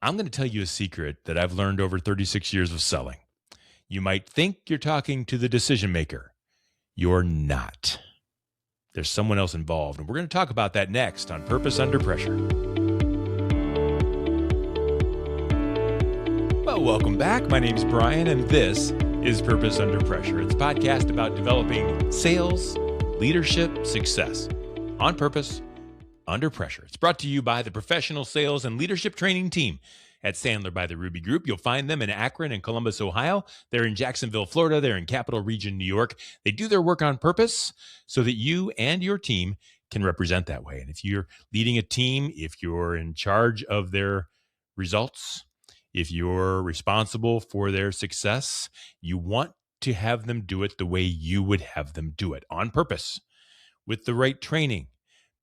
I'm going to tell you a secret that I've learned over 36 years of selling. You might think you're talking to the decision maker. You're not. There's someone else involved, and we're going to talk about that next on Purpose Under Pressure. Well, welcome back. My name is Brian, and this is Purpose Under Pressure. It's a podcast about developing sales, leadership, success on purpose, under pressure. It's brought to you by the professional sales and leadership training team at Sandler by the Ruby Group. You'll find them in Akron and Columbus, Ohio. They're in Jacksonville, Florida. They're in Capital Region, New York. They do their work on purpose so that you and your team can represent that way. And if you're leading a team, if you're in charge of their results, if you're responsible for their success, you want to have them do it the way you would have them do it, on purpose, with the right training,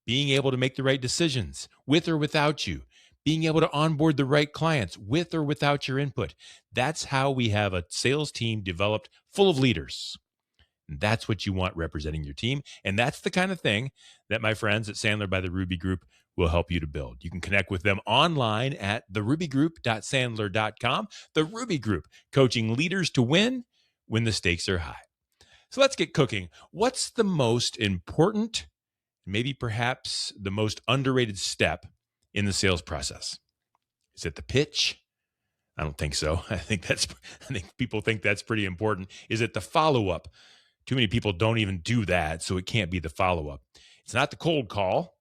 being able to make the right decisions with or without you, being able to onboard the right clients with or without your input. That's how we have a sales team developed full of leaders. And that's what you want representing your team. And that's the kind of thing that my friends at Sandler by the Ruby Group will help you to build. You can connect with them online at therubygroup.sandler.com. The Ruby Group, coaching leaders to win when the stakes are high. So let's get cooking. What's the most important, maybe perhaps the most underrated step in the sales process? Is it the pitch? I don't think so. I think people think that's pretty important. Is it the follow-up? Too many people don't even do that, so it can't be the follow-up. It's not the cold call.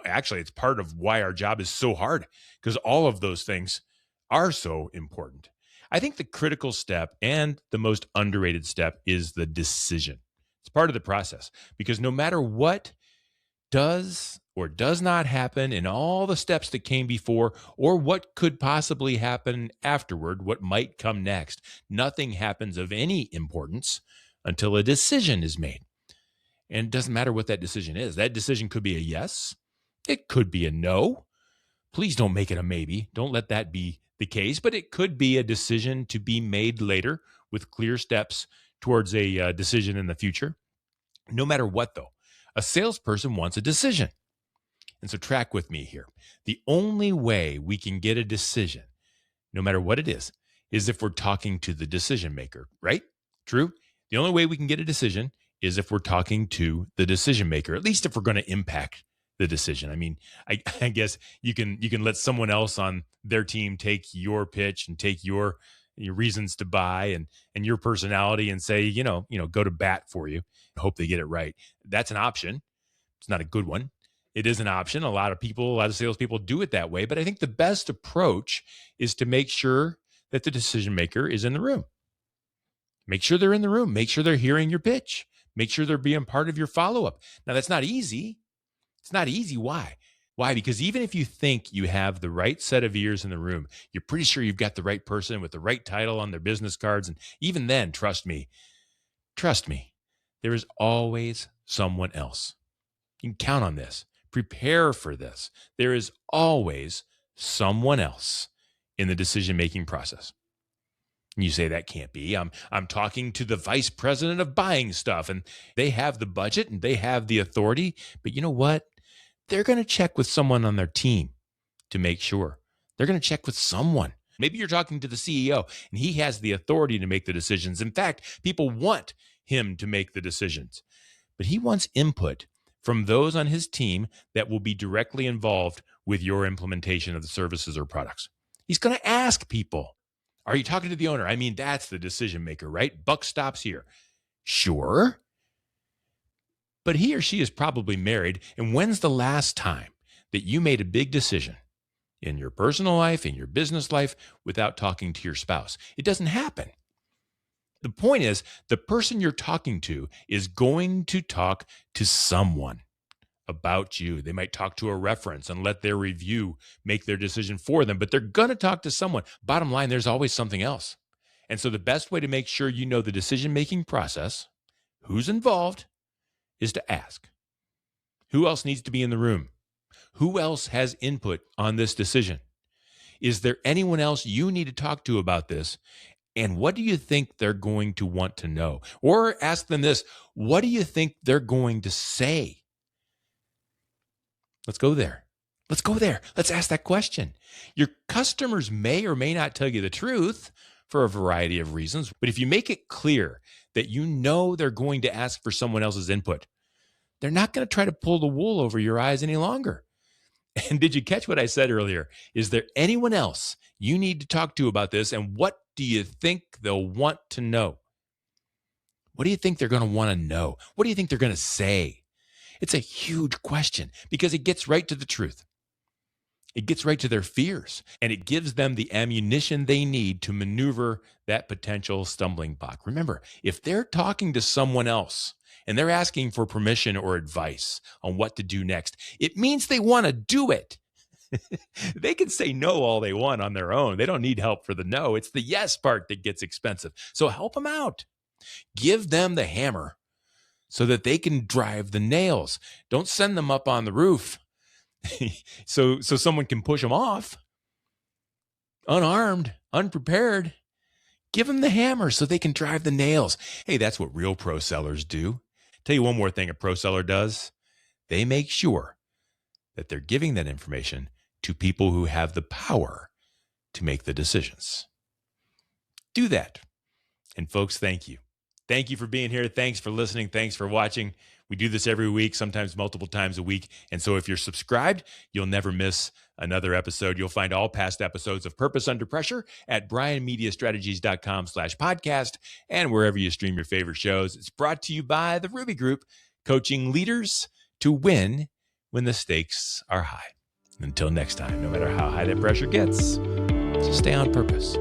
Actually, it's part of why our job is so hard, because all of those things are so important. I think the critical step and the most underrated step is the decision. It's part of the process, because no matter what does or does not happen in all the steps that came before, or what could possibly happen afterward, what might come next, nothing happens of any importance until a decision is made. And it doesn't matter what that decision is. That decision could be a yes. It could be a no. Please don't make it a maybe. Don't let that be the case. But it could be a decision to be made later with clear steps towards a decision in the future. No matter what, though, a salesperson wants a decision. And so track with me here. The only way we can get a decision, no matter what it is if we're talking to the decision maker, right? True? The only way we can get a decision is if we're talking to the decision maker, at least if we're going to impact the decision. I mean, I guess you can let someone else on their team take your pitch and take your reasons to buy and your personality and say, go to bat for you. Hope they get it right. That's an option. It's not a good one. It is an option. A lot of salespeople do it that way. But I think the best approach is to make sure that the decision maker is in the room. Make sure they're in the room. Make sure they're hearing your pitch. Make sure they're being part of your follow-up. Now, that's not easy. It's not easy. Why? Why? Because even if you think you have the right set of ears in the room, you're pretty sure you've got the right person with the right title on their business cards. And even then, trust me, there is always someone else. You can count on this. Prepare for this. There is always someone else in the decision-making process. And you say, that can't be. I'm talking to the vice president of buying stuff, and they have the budget and they have the authority. But you know what? They're going to check with someone on their team to make sure. They're going to check with someone. Maybe you're talking to the CEO and he has the authority to make the decisions. In fact, people want him to make the decisions, but he wants input from those on his team that will be directly involved with your implementation of the services or products. He's going to ask people, are you talking to the owner? I mean, that's the decision maker, right? Buck stops here. Sure. But he or she is probably married. And when's the last time that you made a big decision in your personal life, in your business life, without talking to your spouse? It doesn't happen. The point is, the person you're talking to is going to talk to someone about you. They might talk to a reference and let their review make their decision for them, but they're going to talk to someone. Bottom line, there's always something else. And so the best way to make sure you know the decision-making process, who's involved, is to ask. Who else needs to be in the room? Who else has input on this decision? Is there anyone else you need to talk to about this? And what do you think they're going to want to know? Or ask them this, what do you think they're going to say? Let's go there. Let's go there. Let's ask that question. Your customers may or may not tell you the truth for a variety of reasons, but if you make it clear that you know they're going to ask for someone else's input, they're not going to try to pull the wool over your eyes any longer. And did you catch what I said earlier? Is there anyone else you need to talk to about this? And what do you think they'll want to know? What do you think they're going to want to know? What do you think they're going to say? It's a huge question because it gets right to the truth. It gets right to their fears, and it gives them the ammunition they need to maneuver that potential stumbling block. Remember, if they're talking to someone else and they're asking for permission or advice on what to do next, it means they want to do it. They can say no all they want on their own. They don't need help for the no. It's the yes part that gets expensive. So help them out. Give them the hammer so that they can drive the nails. Don't send them up on the roof so someone can push them off. Unarmed, unprepared. Give them the hammer so they can drive the nails. Hey, that's what real pro sellers do. Tell you one more thing a pro seller does. They make sure that they're giving that information to people who have the power to make the decisions. Do that. And folks, thank you. Thank you for being here. Thanks for listening. Thanks for watching. We do this every week, sometimes multiple times a week. And so if you're subscribed, you'll never miss another episode. You'll find all past episodes of Purpose Under Pressure at brianmediastrategies.com/podcast and wherever you stream your favorite shows. It's brought to you by the Ruby Group, coaching leaders to win when the stakes are high. Until next time, no matter how high that pressure gets, just stay on purpose.